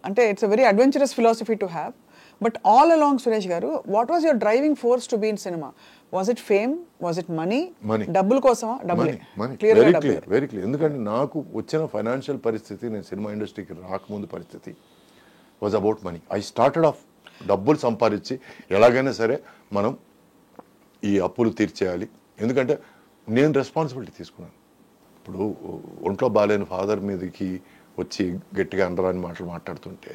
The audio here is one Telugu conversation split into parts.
అంటే it's a very adventurous philosophy to have. But all along Suresh garu, what was your driving force to be in cinema? Was it fame? Was it money? డబ్బుల కోసమా? డబ్బులే. Very clear. ఎందుకంటే నాకు వచ్చిన ఫైనాన్షియల్ పరిస్థితి, నేను సినిమా ఇండస్ట్రీకి రాకముందు పరిస్థితి was about money. I started off డబ్బులు సంపాదించి ఎలాగైనా సరే మనం ఈ అప్పులు తీర్చేయాలి. ఎందుకంటే నేను రెస్పాన్సిబిలిటీ తీసుకున్నాను. ఇప్పుడు ఒంట్లో బాగాలేని ఫాదర్ మీదకి వచ్చి గట్టిగా అనరాని మాటలు మాట్లాడుతుంటే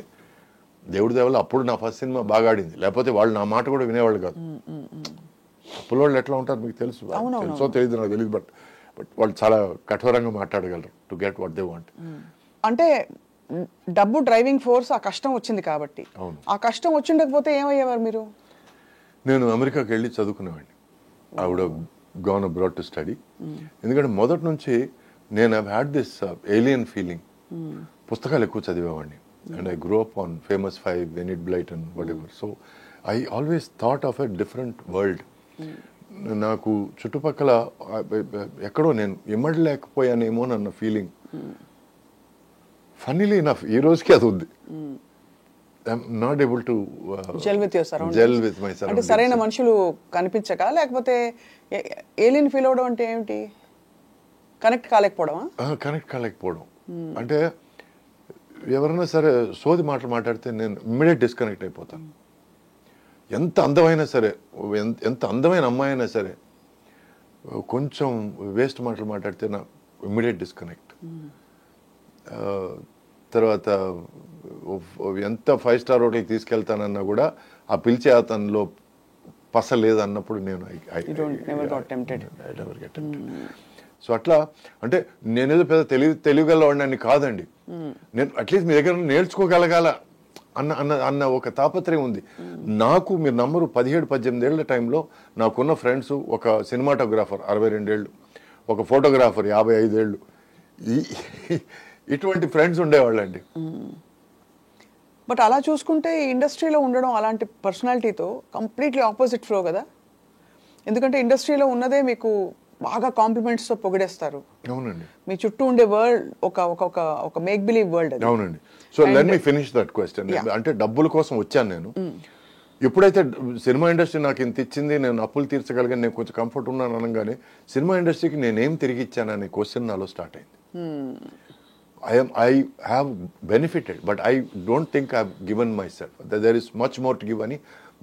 దేవుడి దేవల్ల అప్పుడు నా ఫస్ట్ సినిమా బాగా ఆడింది. లేకపోతే వాళ్ళు నా మాట కూడా వినేవాళ్ళు కాదు. అప్పుల వాళ్ళు ఎట్లా ఉంటారు మీకు తెలుసు, తెలుసో తెలియదు నాకు తెలియదు. బట్ వాళ్ళు చాలా కఠోరంగా మాట్లాడగలరు to get what they want. అంటే డబ్బు డ్రైవింగ్ ఫోర్స్, ఆ కష్టం వచ్చింది కాబట్టి. ఆ కష్టం వచ్చిండకపోతే ఏమయ్యేవారు మీరు? నేను అమెరికాకి వెళ్ళి చదువుకునేవాడిని. I would have gone abroad to study. ఎందుకంటే మొదటి నుంచి నేను have had this alien feeling. పుస్తకాలు ఎక్కువ చదివేవాడిని. And I grow up on famous 5, Enid Blyton, whatever. So I always thought of a different world. నాకు చుట్టుపక్కల ఎక్కడో నేను ఇమ్మడలేకపోయానేమో అన్న ఫీలింగ్. ఫన్నీలీ ఇనఫ్ ఈ రోజుకి అది ఉంది. I'm not able to gel with your surroundings. Gel with my surroundings. అంటే సరైన మనుషులు కనిపించక, లేకపోతే ఏలియన్ ఫీల్ అవడం అంటే ఏమిటి? కనెక్ట్ కాలేకపోవడమా? కనెక్ట్ కాలేకపోవడం అంటే ఎవరైనా సరే సోది మాటలు మాట్లాడితే నేను ఇమ్మీడియట్ డిస్కనెక్ట్ అయిపోతాను. ఎంత అందమైనా సరే, ఎంత అందమైన అమ్మాయి అయినా సరే కొంచెం వేస్ట్ మాటలు మాట్లాడితే నా ఇమ్మీడియట్ డిస్కనెక్ట్. తర్వాత ఎంత 5 స్టార్ హోటల్కి తీసుకెళ్తానన్నా కూడా ఆ పిలిచే అతనిలో పస లేదన్నప్పుడు నేను సో అట్లా అంటే నేనేదో పెద్ద తెలియగలవాడిని కాదండి. నేను అట్లీస్ట్ మీ దగ్గర నేర్చుకోగలగాల అన్న ఒక తాపత్రయం ఉంది నాకు. మీరు నమ్మరు, 17-18 ఏళ్ల టైంలో నాకున్న ఫ్రెండ్స్, ఒక సినిమాటోగ్రాఫర్ 62 ఏళ్ళు, ఒక ఫోటోగ్రాఫర్ 55 ఏళ్ళు, ఇటువంటి ఫ్రెండ్స్ ఉండేవాళ్ళండి. బట్ అలా చూసుకుంటే ఈ ఇండస్ట్రీలో ఉండడం అలాంటి పర్సనాలిటీతో కంప్లీట్లీ ఆపోజిట్ ఫ్లో కదా. ఎందుకంటే ఇండస్ట్రీలో ఉన్నదే మీకు బాగా కాంప్లిమెంట్స్తో పొగిడేస్తారు. అవునండి. మీ చుట్టూ ఉండే వరల్డ్ ఒక మేక్ బిలీవ్ వరల్డ్ అది. అవునండి. So let me finish that question. అంటే డబ్బుల కోసం వచ్చాను నేను. ఎప్పుడైతే సినిమా ఇండస్ట్రీ నాకు ఇంత ఇచ్చింది, నేను అప్పులు తీర్చగలిగాను, నేను కొంచెం కంఫర్ట్ ఉన్నాను అనగానే సినిమా ఇండస్ట్రీకి నేనేం తిరిగి ఇచ్చాను అనే క్వశ్చన్ నాలో స్టార్ట్ అయింది. I have benefited, but I don't think I've given myself. There is much more to give అని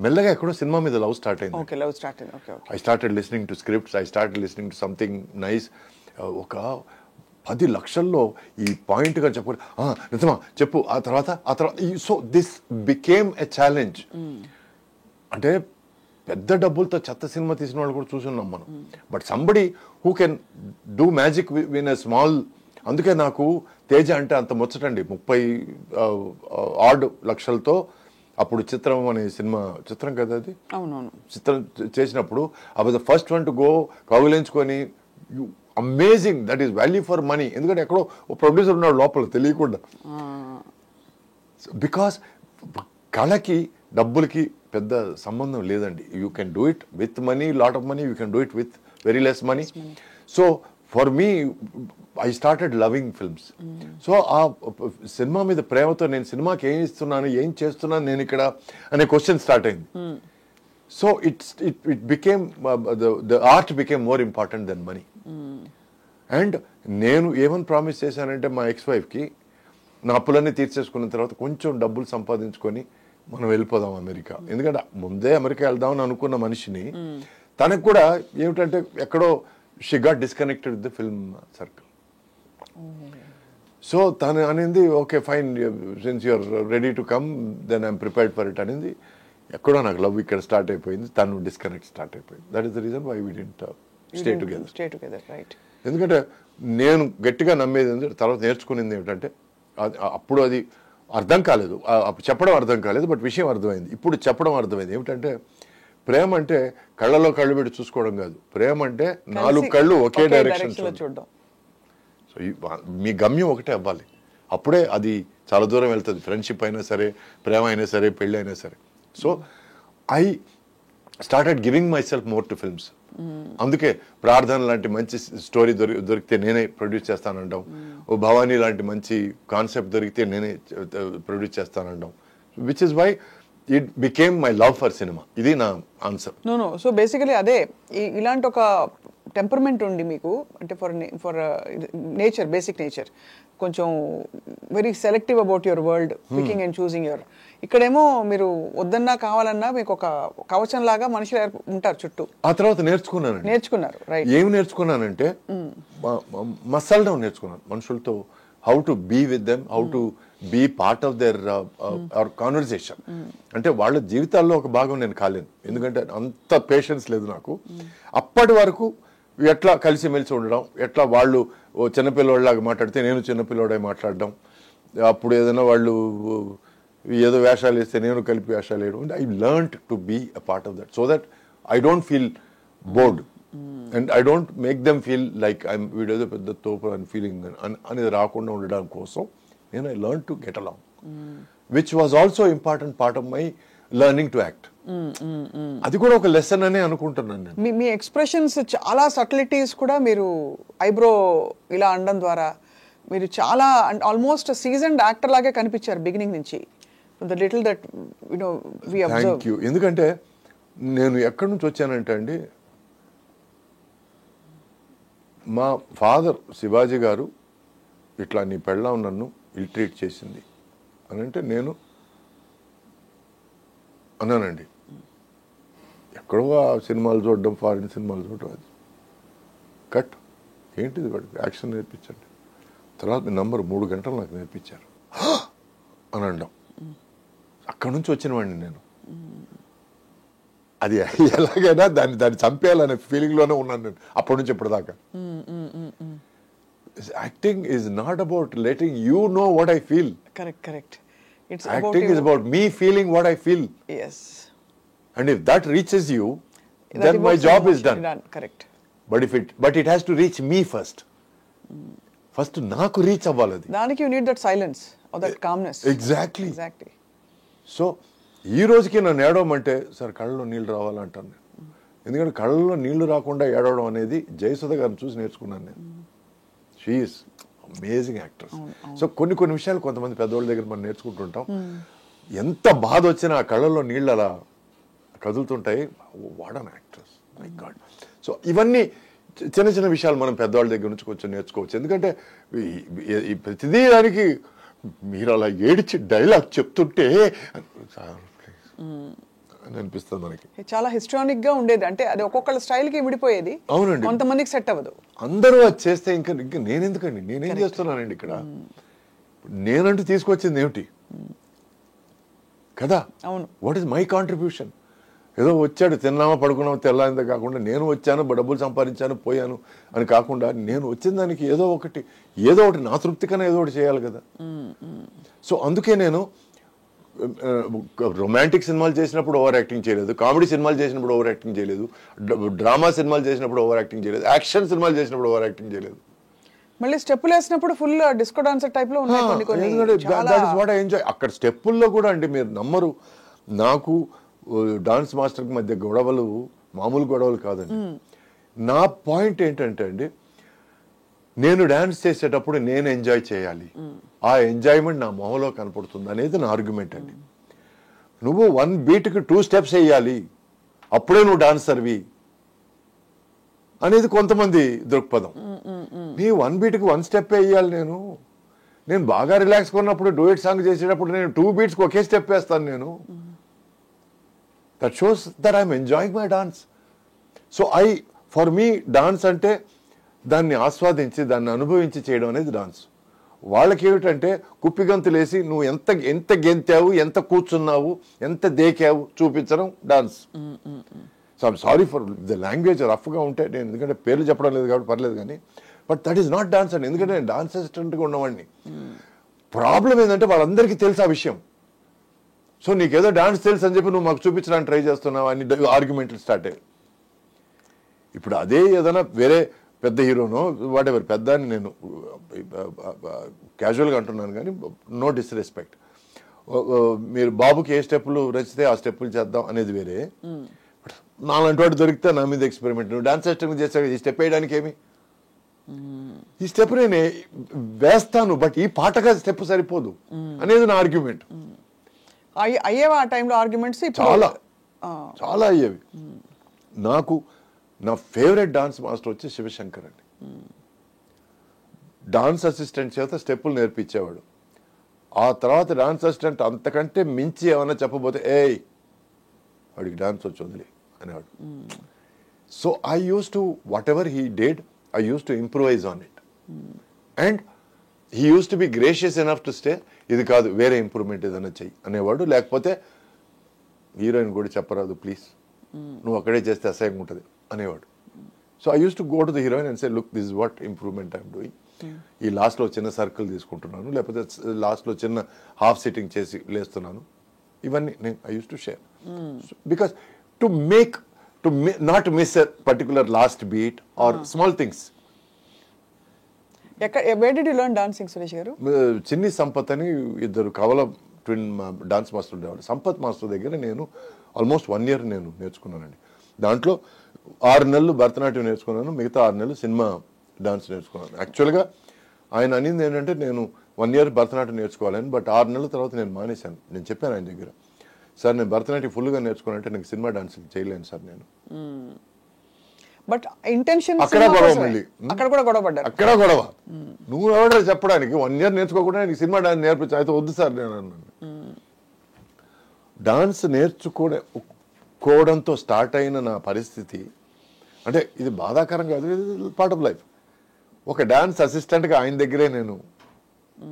మెల్లగా ఎక్కడో సినిమా మీద లవ్ స్టార్ట్ అయింది. Okay, love started. Okay. I started listening to scripts. I started listening to something nice. ఒక 10 లక్షల్లో ఈ పాయింట్గా చెప్పు, నిజమా చెప్పు, ఆ తర్వాత so this became a challenge. అంటే పెద్ద డబ్బులతో చెత్త సినిమా తీసిన వాళ్ళు కూడా చూసున్నాం మనం. But somebody who can do magic win a small. అందుకే నాకు తేజ అంటే అంత ముచ్చటండి. 30 లక్షలతో అప్పుడు చిత్రం అనే సినిమా, చిత్రం కదా అది, చిత్రం చేసినప్పుడు I was the first one to go, కౌగిలించుకొని amazing, that is value for money. ఎందుకంటే ఎక్కడో ప్రొడ్యూసర్ ఉన్నాడు లోపల తెలియకుండా. బికాస్ కళకి డబ్బులకి పెద్ద సంబంధం లేదండి. You can do it with money, lot of money, you can do it with very less money. So for me I started loving films. So ఆ సినిమా మీద ప్రేమతో నేను సినిమాకి ఏం ఇస్తున్నాను, ఏం చేస్తున్నాను నేను ఇక్కడ అనే క్వశ్చన్ స్టార్ట్ అయింది. So it became the art became more important than money. And నేను ఏమని ప్రామిస్ చేశానంటే మా ఎక్స్-వైఫ్కి, నా అప్పులన్నీ తీర్చేసుకున్న తర్వాత కొంచెం డబ్బులు సంపాదించుకొని మనం వెళ్ళిపోదాం అమెరికా. ఎందుకంటే ముందే అమెరికా వెళ్దామని అనుకున్న మనిషిని తనకు కూడా ఏమిటంటే ఎక్కడో she got disconnected with the film circle. So తను అనింది, okay fine, since you're ready to come then I'm prepared for it అనేది. ఎక్కడో నాకు లవ్ ఇక్కడ స్టార్ట్ అయిపోయింది, తను డిస్కనెక్ట్ స్టార్ట్ అయిపోయింది. That is the reason why we didn't stay together. ఎందుకంటే నేను గట్టిగా నమ్మేది, తర్వాత నేర్చుకునేది ఏమిటంటే, అప్పుడు అది అర్థం కాలేదు, చెప్పడం అర్థం కాలేదు, బట్ విషయం అర్థమైంది. ఇప్పుడు చెప్పడం అర్థమైంది. ఏమిటంటే ప్రేమ అంటే కళ్ళలో కళ్ళు పెట్టి చూసుకోవడం కాదు. ప్రేమ అంటే 4 కళ్ళు ఒకే డైరెక్షన్ చూడడం. సో మీ గమ్యం ఒకటే అవ్వాలి. అప్పుడే అది చాలా దూరం వెళ్తుంది. ఫ్రెండ్షిప్ అయినా సరే, ప్రేమ అయినా సరే, పెళ్ళి అయినా సరే. So started giving my self more to films. అందుకే ప్రార్థన లాంటి మంచి స్టోరీ దొరికితే నేనే ప్రొడ్యూస్ చేస్తానంటాం, ఓ భవానీ లాంటి మంచి కాన్సెప్ట్ దొరికితే నేనే ప్రొడ్యూస్ చేస్తానంటాం, which is why it became my love for cinema. ఇది నా ఆన్సర్. నో సో బేసికలీ అదే ఇలాంటి ఒక టెంపర్మెంట్ ఉంది మీకు, అంటే ఫర్ నేచర్, బేసిక్ నేచర్, కొంచెం very selective about your world, picking and choosing your. ఇక్కడేమో మీరు వద్దన్నా కావాలన్నా మీకు ఒక కవచం లాగా మనుషులు ఉంటారు చుట్టూ. ఆ తర్వాత నేర్చుకున్నారు. రైట్. ఏమి నేర్చుకున్నానంటే మసాల్ డౌన్ నేర్చుకున్నాను మనుషులతో. How to be with them, how to be part of their our conversation. అంటే వాళ్ళ జీవితాల్లో ఒక భాగం నేను కాలేను, ఎందుకంటే అంత పేషెన్స్ లేదు నాకు. అప్పటి వరకు ఎట్లా కలిసిమెలిసి ఉండడం, ఎట్లా వాళ్ళు చిన్నపిల్లవాళ్ళలాగా మాట్లాడితే నేను చిన్నపిల్లవాడే మాట్లాడడం, అప్పుడు ఏదైనా వాళ్ళు ఏదో వేషాలు వేస్తే నేను కలిపి వేషాలు వేయడం. I learned to be a part of that, so that I don't feel bored and I don't make them feel like I'm వీడేదో పెద్ద తోపు అని ఫీలింగ్ అనేది రాకుండా ఉండడం కోసం నేను I learn to get along, which was also important part of my learning to act. అది కూడా ఒక లెసన్ అనే అనుకుంటున్నాను నేను. మీ ఎక్స్ప్రెషన్స్ చాలా సటిలిటీస్ కూడా మీరు ఐబ్రో ఇలా అనడం ద్వారా మీరు చాలా ఆల్మోస్ట్ సీజన్డ్ యాక్టర్ లాగే కనిపించారు బిగినింగ్ నుంచి. The little that we observe. Thank you. ఎందుకంటే నేను ఎక్కడి నుంచి వచ్చానంటే అండి, మా ఫాదర్ శివాజీ గారు ఇట్లా నీ పెళ్ళాం నన్ను ఇల్ ట్రీట్ చేసింది అని అంటే నేను అన్నానండి. ఎక్కడో ఆ సినిమాలు చూడడం, ఫారిన్ సినిమాలు చూడడం, అది కట్ ఏంటిది వాడికి యాక్షన్ నేర్పించండి. తర్వాత మీ నంబర్ 3 గంటలు నాకు నేర్పించారు అని అనడం. అక్కడి నుంచి వచ్చిన వాడిని నేను. అది ఎలాగైనా దాన్ని చంపేయాలనే ఫీలింగ్లోనే ఉన్నాను నేను అప్పటి నుంచి ఇప్పటిదాకా. Acting is not about letting you know what I feel. Correct. Acting is about me feeling what I feel. Yes. And if that reaches you, then my job is done. Correct. But it has to reach me first. First naaku reach avvaladi. Daniki you need that silence or that calmness. Exactly. Exactly. So ee rojuki nanu edavamante sir kallallo neelu raavali antanu. Endukante kallallo neelu raakunda edavadam anedi Jayasudha garni chusi నేర్చుకున్నాను నేను. She is amazing actors. So కొన్ని విషయాలు కొంతమంది పెద్దవాళ్ళ దగ్గర మనం నేర్చుకుంటుంటాం. ఎంత బాధ వచ్చినా ఆ కళ్ళల్లో నీళ్ళు అలా కదులుతుంటాయి. What an actors, my God. So ఇవన్నీ చిన్న విషయాలు మనం పెద్దవాళ్ళ దగ్గర నుంచి కొంచెం నేర్చుకోవచ్చు. ఎందుకంటే ఈ ప్రతిదీ దానికి మీరు అలా ఏడిచి డైలాగ్ చెప్తుంటే అని అనిపిస్తుంది మనకి. చాలా హిస్టానిక్ గా ఉండేది, అంటే అది ఒక్కొక్కళ్ళ స్టైల్ కి విడిపోయేది. అవునండి. కొంతమందికి సెట్ అవ్వదు. అందరూ అది చేస్తే ఇంకా నేనెందుకండి, నేనేం చేస్తున్నానండి ఇక్కడ, నేనంటూ తీసుకొచ్చింది ఏమిటి కదా. అవును. What is my contribution? ఏదో వచ్చాడు, తిన్నామా పడుకున్నామా తెల్లారిందే కాకుండా నేను వచ్చాను, డబ్బులు సంపాదించాను, పోయాను అని కాకుండా నేను వచ్చిన దానికి ఏదో ఒకటి నా తృప్తికన్నా ఏదో ఒకటి చేయాలి కదా. సో అందుకే నేను రొమాంటిక్ సినిమాలు చేసినప్పుడు ఓవర్ యాక్టింగ్ చేయలేదు, కామెడీ సినిమాలు చేసినప్పుడు ఓవర్ యాక్టింగ్ చేయలేదు, డ్రామా సినిమాలు చేసినప్పుడు ఓవర్ యాక్టింగ్ చేయలేదు, యాక్షన్ సినిమాలు చేసినప్పుడు ఓవర్ యాక్టింగ్ చేయలేదు. మళ్ళీ స్టెప్పులు వేసినప్పుడు ఫుల్ డిస్కో డాన్సర్ టైప్ లో ఉన్నాయి కొన్ని. What I enjoy. అక్కడ స్టెప్పుల్లో కూడా అండి మీరు నమ్మరు, నాకు డాన్స్ మాస్టర్కి మధ్య గొడవలు మామూలు గొడవలు కాదండి. నా పాయింట్ ఏంటంటే అండి, నేను డాన్స్ చేసేటప్పుడు నేను ఎంజాయ్ చేయాలి, ఆ ఎంజాయ్మెంట్ నా మొహంలో కనపడుతుంది అనేది నా ఆర్గ్యుమెంట్ అండి. నువ్వు 1 బీట్కి 2 స్టెప్స్ వేయాలి అప్పుడే నువ్వు డాన్సర్వి అనేది కొంతమంది దృక్పథం. నీ 1 బీట్కి 1 స్టెప్ వేయాలి. నేను బాగా రిలాక్స్ కొన్నప్పుడు డూయట్ సాంగ్ చేసేటప్పుడు నేను 2 బీట్స్కి ఒకే స్టెప్ వేస్తాను నేను. That shows that I'm enjoying my dance. So for me dance అంటే దాన్ని ఆస్వాదించి దాన్ని అనుభవించి చేయడం అనేది డాన్స్. వాళ్ళకి ఏమిటంటే కుప్పిగంతులేసి నువ్వు ఎంత గెంతావు, ఎంత కూర్చున్నావు, ఎంత దేకావు చూపించడం dance. So I'm sorry for the language రఫ్గా ఉంటే, నేను ఎందుకంటే పేర్లు చెప్పడం లేదు కాబట్టి పర్లేదు కానీ, but that is not dance అండి. ఎందుకంటే నేను డాన్స్ అసిస్టెంట్గా ఉన్నవాడిని. ప్రాబ్లం ఏంటంటే వాళ్ళందరికీ తెలుసు ఆ విషయం. సో నీకేదో డాన్స్ తెలుసు అని చెప్పి నువ్వు మాకు చూపించడానికి ట్రై చేస్తున్నావు అని ఆర్గ్యుమెంట్లు స్టార్ట్ అయ్యాయి. ఇప్పుడు అదే ఏదైనా వేరే పెద్ద హీరోనో వాట్ ఎవర్, పెద్ద అని నేను క్యాజువల్గా అంటున్నాను కానీ నో డిస్రెస్పెక్ట్. మీరు బాబుకి ఏ స్టెప్పులు రచితే ఆ స్టెప్పులు చేద్దాం అనేది వేరే. నాలాంటి వాడు దొరికితే నా మీద ఎక్స్పెరిమెంట్, నువ్వు డాన్స్ మాస్టర్ చేస్తావు, ఈ స్టెప్ వేయడానికి ఏమి, ఈ స్టెప్ నేను వేస్తాను బట్ ఈ పాటగా స్టెప్ సరిపోదు అనేది నా ఆర్గ్యుమెంట్. అయ్యేవా ఆ టైంలో ఆర్గ్యుమెంట్స్? చాలా చాలా అయ్యేవి. నాకు నా ఫేవరెట్ డాన్స్ మాస్టర్ వచ్చి శివశంకర్ అండి. డాన్స్ అసిస్టెంట్ చేత స్టెప్పులు నేర్పించేవాడు. ఆ తర్వాత డాన్స్ అసిస్టెంట్ అంతకంటే మించి ఏమైనా చెప్పబోతే ఏయ్ వాడికి డాన్స్ వచ్చి వదిలే అనేవాడు. So I use to whatever he did I used to improvise on it. And he used to be gracious enough to say, ఇది కాదు వేరే ఇంప్రూవ్మెంట్ ఏదైనా చెయ్యి అనేవాడు. లేకపోతే హీరోయిన్ కూడా చెప్పరాదు ప్లీజ్, నువ్వు అక్కడే చేస్తే అసహ్యంగా ఉంటుంది అనేవాడు. So I use to go to the heroine and say look this is what improvement I'm doing. ఈ లాస్ట్లో చిన్న సర్కిల్ తీసుకుంటున్నాను, లేకపోతే లాస్ట్లో చిన్న హాఫ్ సిట్టింగ్ చేసి లేస్తున్నాను. ఇవన్నీ నేను I use to share because to make not miss a particular last beat or small things. Where did you learn dancing, Suresh garu? చిన్ని సంపత్ అని ఇద్దరు కవల ట్విన్ డాన్స్ మాస్టర్ ఉండేవాళ్ళు. సంపత్ మాస్టర్ దగ్గర నేను ఆల్మోస్ట్ 1 year నేను నేర్చుకున్నానండి. దాంట్లో 6 నెలలు భరతనాట్యం నేర్చుకున్నాను, మిగతా 6 నెలలు సినిమా డాన్స్ నేర్చుకున్నాను. యాక్చువల్గా ఆయన అనింది ఏంటంటే నేను 1 year భరతనాట్యం నేర్చుకోవాలని, బట్ 6 నెలల తర్వాత నేను మానేశాను. నేను చెప్పాను ఆయన దగ్గర, సార్ నేను భరతనాట్యం ఫుల్గా నేర్చుకున్నానంటే నాకు సినిమా డాన్స్ చేయలేను సార్ నేను. బట్ ఇంటెన్షన్ అక్కడ గొడవ, మళ్ళీ అక్కడ కూడా గొడవ పడ్డారు. అక్కడ గొడవ. నువ్వు ఎవడో చెప్పడానికి 1 year నేర్చుకోకుండా నీకు సినిమా డాన్స్ నేర్పించు, అయితే వద్దు సార్ నేను అన్నాను. డాన్స్ నేర్చుకోవడంతో స్టార్ట్ అయిన నా పరిస్థితి అంటే ఇది బాధాకరం కాదు, ఇది పార్ట్ ఆఫ్ లైఫ్. ఒక డాన్స్ అసిస్టెంట్గా ఆయన దగ్గరే నేను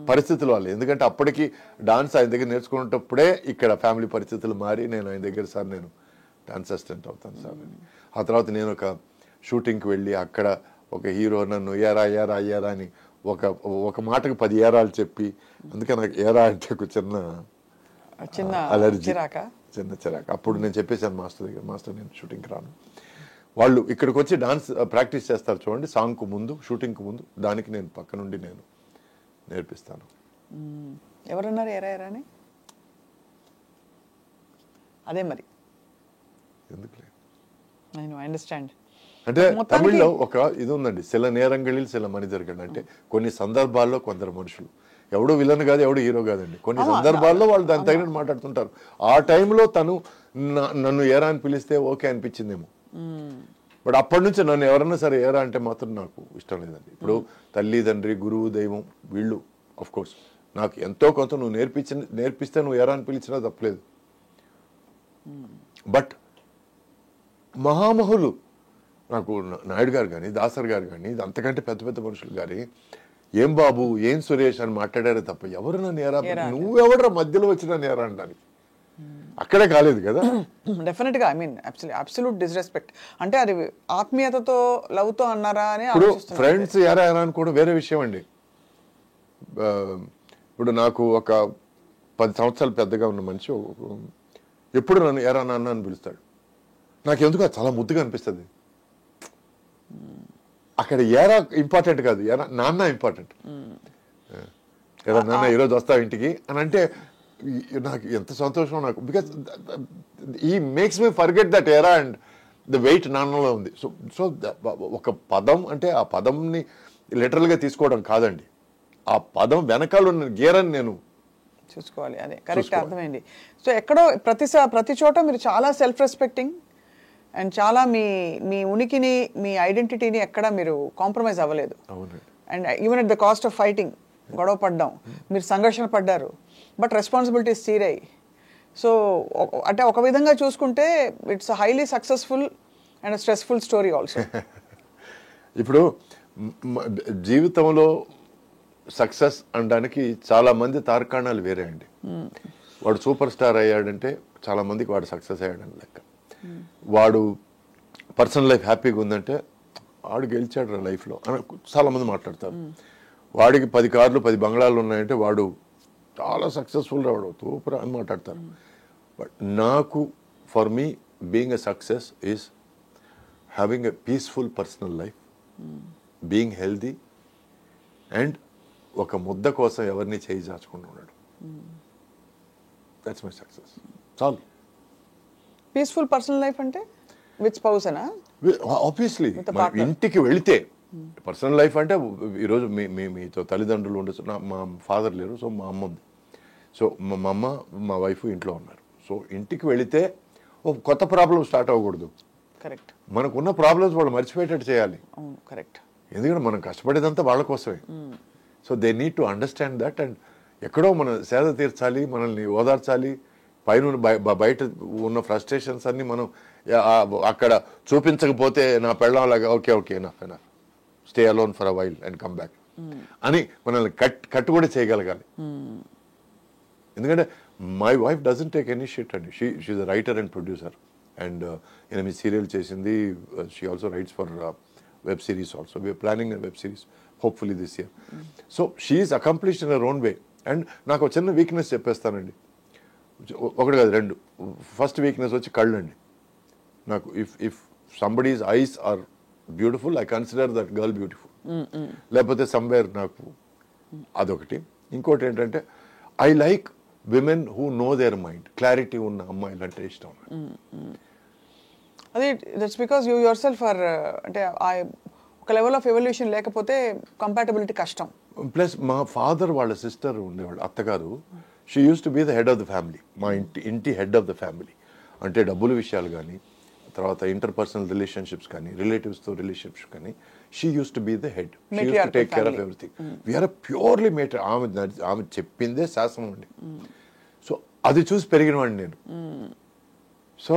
పరిస్థితులు వాళ్ళు, ఎందుకంటే అప్పటికి డాన్స్ ఆయన దగ్గర నేర్చుకునేటప్పుడే ఇక్కడ ఫ్యామిలీ పరిస్థితులు మారి నేను ఆయన దగ్గర సార్ నేను డాన్స్ అసిస్టెంట్ అవుతాను సార్ అని. ఆ తర్వాత నేను ఒక షూటింగ్కి వెళ్ళి అక్కడ ఒక హీరో నన్ను ఏరా ఏరా ఏరా అని ఒక మాటకు 10 ఏరాలు చెప్పి, అందుకే నాకు ఏరా అంటే ఒక చిన్న అలర్జీ, చిన్న చిరాక. అప్పుడు నేను చెప్పేశాను మాస్టర్ దగ్గర, మాస్టర్ నేను షూటింగ్కి రాను. వాళ్ళు ఇక్కడికి వచ్చి డాన్స్ ప్రాక్టీస్ చేస్తారు చూడండి, సాంగ్కు ముందు షూటింగ్కి ముందు, దానికి నేను పక్క నుండి నేను నేర్పిస్తాను. ఎవరన్నారు ఎరా ఎరా అని? అదే మరి ఎందుకులే, ఐ అండర్స్టాండ్. అంటే తమిళ్లో ఒక ఇది ఉందండి, సిల నేరంగళిల్ సిల మనిదర్గండి. అంటే కొన్ని సందర్భాల్లో కొందరు మనుషులు, ఎవడు విలన్ కాదు ఎవడు హీరో కాదండి, కొన్ని సందర్భాల్లో వాళ్ళు దాని తగినట్టు మాట్లాడుతుంటారు. ఆ టైంలో తను నన్ను ఏరా అని పిలిస్తే ఓకే అనిపించిందేమో, బట్ అప్పటి నుంచి నన్ను ఎవరన్నా సరే ఏరా అంటే మాత్రం నాకు ఇష్టం లేదండి. ఇప్పుడు తల్లి తండ్రి గురువు దైవం వీళ్ళు ఆఫ్ కోర్స్ నాకు ఎంతో కొంత నువ్వు నేర్పిస్తే నువ్వు ఏరా అని పిలిచినా తప్పలేదు. బట్ మహామహులు నాకు నాయుడు గారు కానీ దాసర్ గారు కానీ అంతకంటే పెద్ద పెద్ద మనుషులు కానీ ఏం బాబు ఏం సురేష్ అని మాట్లాడారే తప్ప ఎవరు నన్ను ఏరా, నువ్వెవడరా మధ్యలో వచ్చి నన్ను ఏరా అనడానికి. అక్కడే కాలేదు కదా. డెఫినెట్ గా ఐ మీన్ అబ్సల్యూట్ డిస్రెస్పెక్ట్. అంటే అది ఆత్మీయతతో లవ్ తో అన్నారా అని. ఇప్పుడు ఫ్రెండ్స్ ఎరా అనుకోవడం వేరే విషయం అండి. ఇప్పుడు నాకు ఒక 10 సంవత్సరాలు పెద్దగా ఉన్న మనిషి ఎప్పుడు నన్ను ఎరా నాన్న అని పిలుస్తాడు, నాకు ఎందుకు అది చాలా ముద్దుగా అనిపిస్తుంది. అక్కడ ఎరా ఇంపార్టెంట్ కాదు, ఎరా నాన్న ఇంపార్టెంట్. ఎరా నాన్న ఈరోజు వస్తావు ఇంటికి అని అంటే నాకు ఎంత సంతోషం నాకు, బికాస్ ఈ makes me forget that era and the weight నాన్నలో ఉంది. సో ఒక పదం అంటే ఆ పదంని లిటరల్గా తీసుకోవడం కాదండి, ఆ పదం వెనకాల ఉన్న గేరని నేను చూసుకోవాలి. అదే కరెక్ట్, అర్థమైంది. సో ఎక్కడో ప్రతి చోట మీరు చాలా సెల్ఫ్ రెస్పెక్టింగ్ అండ్ చాలా మీ ఉనికిని మీ ఐడెంటిటీని ఎక్కడ మీరు కాంప్రమైజ్ అవ్వలేదు. And even at the cost of fighting, గొడవ పడ్డాం, మీరు సంఘర్షణ పడ్డారు, బట్ రెస్పాన్సిబిలిటీస్ తీరాయి. సో అంటే ఒక విధంగా చూసుకుంటే it's highly successful and stressful story also. ఇప్పుడు జీవితంలో సక్సెస్ అనడానికి చాలా మంది తార్కాణాలు వేరే అండి. వాడు సూపర్ స్టార్ అయ్యాడంటే చాలా మందికి వాడు సక్సెస్ అయ్యాడని లెక్క. వాడు పర్సనల్ లైఫ్ హ్యాపీగా ఉందంటే వాడు గెలిచాడు లైఫ్లో అని చాలా మంది మాట్లాడతారు. వాడికి 10 కార్లు 10 బంగ్లాలు ఉన్నాయంటే వాడు చాలా సక్సెస్ఫుల్ రావడం సూపర్ అని మాట్లాడతారు. బట్ నాకు for me being a success is having a peaceful personal life, being healthy and ఒక ముద్ద కోసం ఎవరిని చేయి చాచకుండా ఉండడం. That's my success. చాలు. పీస్ఫుల్ పర్సనల్ లైఫ్ అంటే విత్ స్పౌస్ అనా? ఆబ్వియస్లీ ఇంటికి వెళితే పర్సనల్ లైఫ్ అంటే ఈరోజు మీతో తల్లిదండ్రులు ఉండొచ్చు. మా ఫాదర్ లేరు, సో మా అమ్మ ఉంది. సో మా అమ్మ మా వైఫ్ ఇంట్లో ఉన్నారు. సో ఇంటికి వెళితే ఒక కొత్త ప్రాబ్లం స్టార్ట్ అవ్వకూడదు. కరెక్ట్. మనకున్న ప్రాబ్లమ్స్ వాళ్ళు మర్చిపోయేటట్టు చేయాలి. అవును, కరెక్ట్. ఎందుకంటే మనం కష్టపడేదంతా వాళ్ళ కోసమే. So they need to understand that. And ఎక్కడో మనం సేద తీర్చాలి, మనల్ని ఓదార్చాలి. పైన బయట ఉన్న ఫ్రస్ట్రేషన్స్ అన్ని మనం అక్కడ చూపించకపోతే నా పెళ్ళంలాగా okay enough stay alone for a while and come back అని మనల్ని కట్టు కూడా చేయగలగాలి. ఎందుకంటే my wife doesn't take any shit అండి. She's a writer and producer and 8 serial చేసింది. She also writes for web series also. We're planning web series hopefully this year. So she's accomplished in her own way. And నాకు ఒక చిన్న వీక్నెస్ చెప్పేస్తానండి, ఒకటి కాదు రెండు. ఫస్ట్ వీక్నెస్ వచ్చి కళ్ళు అండి. నాకు if somebody's eyes are beautiful, I consider that girl beautiful. లేకపోతే సమ్వేర్ నాకు అదొకటి. ఇంకోటి ఏంటంటే I like women who know their mind. Clarity ఉన్న అమ్మాయిలు అంటే ఇష్టం. అదే that's because you yourself are అంటే ఒక లెవెల్ ఆఫ్ ఎవల్యూషన్ లేకపోతే కంపాటబిలిటీ కష్టం. ప్లస్ మా ఫాదర్ వాళ్ళ సిస్టర్ ఉండేవాళ్ళు, అత్తగారు. She used to be the head of the family. మా ఇంటి హెడ్ ఆఫ్ ద ఫ్యామిలీ. అంటే డబ్బుల విషయాలు కానీ, తర్వాత ఇంటర్పర్సనల్ రిలేషన్షిప్స్ కానీ, రిలేటివ్స్తో రిలేషన్షిప్స్ కానీ, she used to be the head. She used to take care of everything. We're purely matter. ఆమె చెప్పిందే శాసనం అండి. సో అది చూసి పెరిగిన వాడిని నేను. సో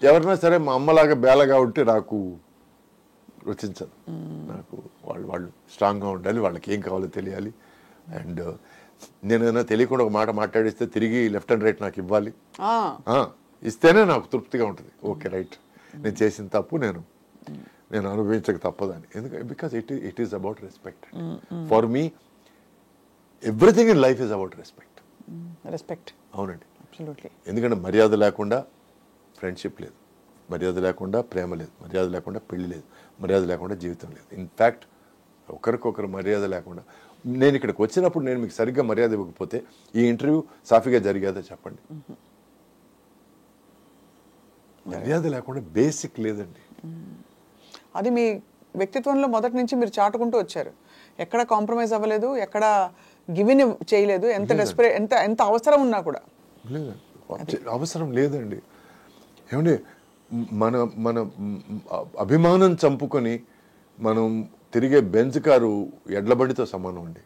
ఎవరైనా సరే మా అమ్మలాగా బేలగా ఉంటే నాకు రుచించదు. నాకు వాళ్ళు స్ట్రాంగ్గా ఉండాలి, వాళ్ళకి ఏం కావాలో తెలియాలి. అండ్ నేను ఏదైనా తెలియకుండా ఒక మాట మాట్లాడిస్తే తిరిగి లెఫ్ట్ అండ్ రైట్ నాకు ఇవ్వాలి. ఇస్తేనే నాకు తృప్తిగా ఉంటుంది. ఓకే రైట్, నేను చేసిన తప్పు నేను అనుభవించక తప్పదని. ఎందుకంటే because it is about respect. For me everything in life is about respect. Respect. అవునండి. అబ్సల్యూట్లీ. ఎందుకంటే మర్యాద లేకుండా ఫ్రెండ్షిప్ లేదు, మర్యాద లేకుండా ప్రేమ లేదు, మర్యాద లేకుండా పెళ్లి లేదు, మర్యాద లేకుండా జీవితం లేదు. ఇన్ఫ్యాక్ట్ ఒకరికొకరు మర్యాద లేకుండా నేను ఇక్కడికి వచ్చినప్పుడు నేను మీకు సరిగ్గా మర్యాద ఇవ్వకపోతే ఈ ఇంటర్వ్యూ సాఫీగా జరిగేదో చెప్పండి. మర్యాద లేకుండా బేసిక్ లేదండి. అది మీ వ్యక్తిత్వంలో మొదటి నుంచి మీరు చాటుకుంటూ వచ్చారు. ఎక్కడ కాంప్రమైజ్ అవ్వలేదు, ఎక్కడ గివిన్ చేయలేదు. ఎంత అవసరం ఉన్నా కూడా లేదండి, అవసరం లేదండి. ఏమండి, మన అభిమానం చంపుకొని మనం తిరిగే బెంజ్ కారు ఎడ్లబండితో సమానం అండి.